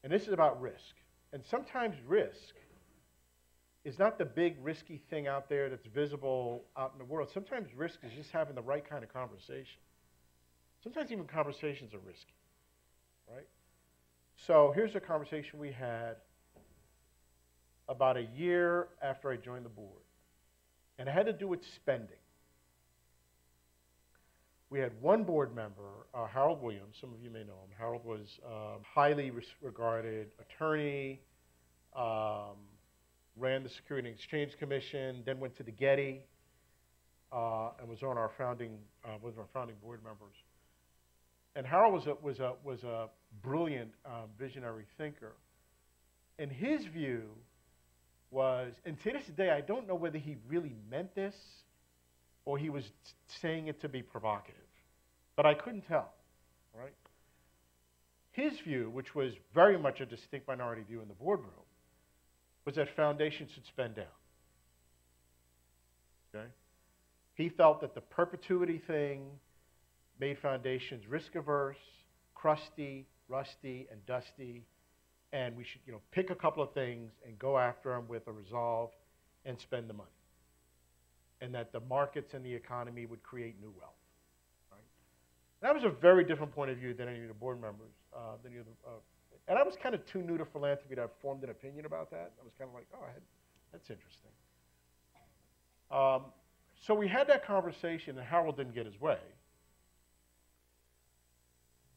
And this is about risk. And sometimes risk is not the big risky thing out there that's visible out in the world. Sometimes risk is just having the right kind of conversation. Sometimes even conversations are risky, right? So here's a conversation we had about a year after I joined the board. And it had to do with spending. We had one board member, Harold Williams. Some of you may know him. Harold was a highly regarded attorney, ran the Security and Exchange Commission, then went to the Getty, and was on our founding board members. And Harold was a brilliant visionary thinker. And his view was, and to this day, I don't know whether he really meant this or he was saying it to be provocative, but I couldn't tell, right? His view, which was very much a distinct minority view in the boardroom, was that foundations should spend down, okay? He felt that the perpetuity thing made foundations risk-averse, crusty, rusty, and dusty, and we should, pick a couple of things and go after them with a resolve and spend the money. And that the markets and the economy would create new wealth, right? That was a very different point of view than any of the board members, and I was kind of too new to philanthropy to have formed an opinion about that. I was kind of like, oh, that's interesting. So we had that conversation, and Harold didn't get his way.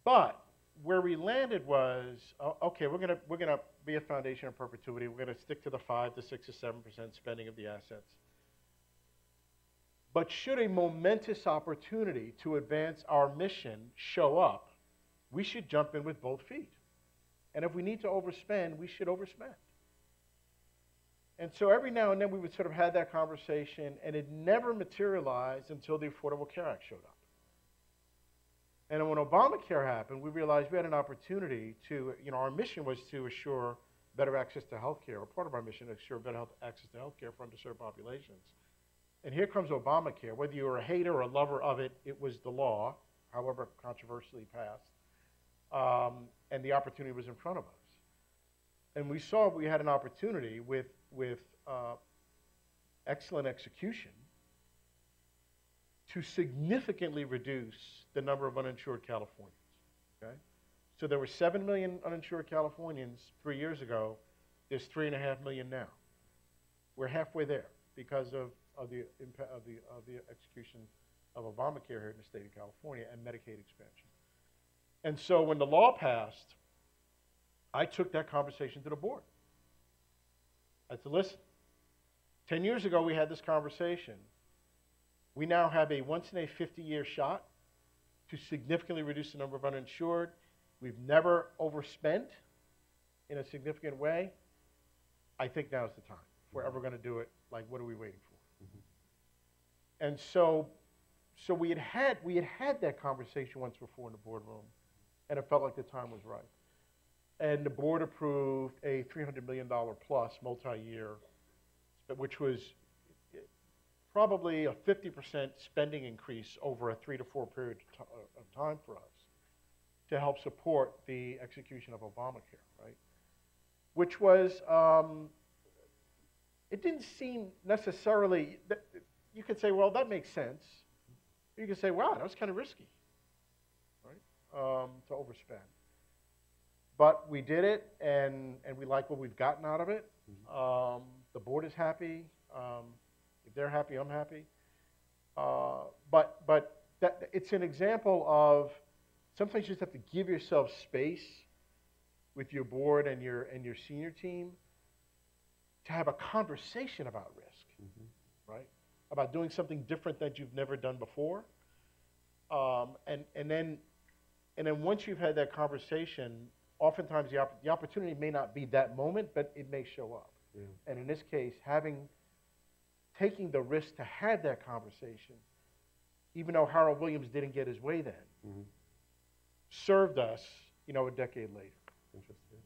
But where we landed was, okay, we're gonna be a foundation of perpetuity. We're gonna stick to the 5 to 6 to 7% spending of the assets. But should a momentous opportunity to advance our mission show up, we should jump in with both feet. And if we need to overspend, we should overspend. And so every now and then we would sort of have that conversation, and it never materialized until the Affordable Care Act showed up. And when Obamacare happened, we realized we had an opportunity to, our mission was to assure better access to health care, or part of our mission to assure better access to health care for underserved populations. And here comes Obamacare. Whether you were a hater or a lover of it, it was the law, however controversially passed, and the opportunity was in front of us. And we saw we had an opportunity with excellent execution to significantly reduce the number of uninsured Californians, okay? So there were 7 million uninsured Californians 3 years ago. There's 3.5 million now. We're halfway there because of the execution of Obamacare here in the state of California and Medicaid expansion. And so when the law passed, I took that conversation to the board. I said, listen, 10 years ago we had this conversation. We now have a once-in-a-50-year shot to significantly reduce the number of uninsured. We've never overspent in a significant way. I think now's the time. If we're ever going to do it, like, what are we waiting for? Mm-hmm. And so we had had that conversation once before in the boardroom, and it felt like the time was right. And the board approved a $300 million plus multi-year, which was probably a 50% spending increase over a 3 to 4 period of time for us to help support the execution of Obamacare, right? Which was, it didn't seem necessarily, you could say, well, that makes sense. You could say, wow, that was kind of risky, right, to overspend. But we did it, and we like what we've gotten out of it. Mm-hmm. The board is happy. If they're happy, I'm happy. But it's an example of sometimes you just have to give yourself space with your board and your senior team to have a conversation about risk, mm-hmm. right? About doing something different that you've never done before. And then once you've had that conversation, oftentimes the opportunity may not be that moment, but it may show up. Yeah. And in this case, taking the risk to have that conversation, even though Harold Williams didn't get his way then, mm-hmm. served us, a decade later. Interesting.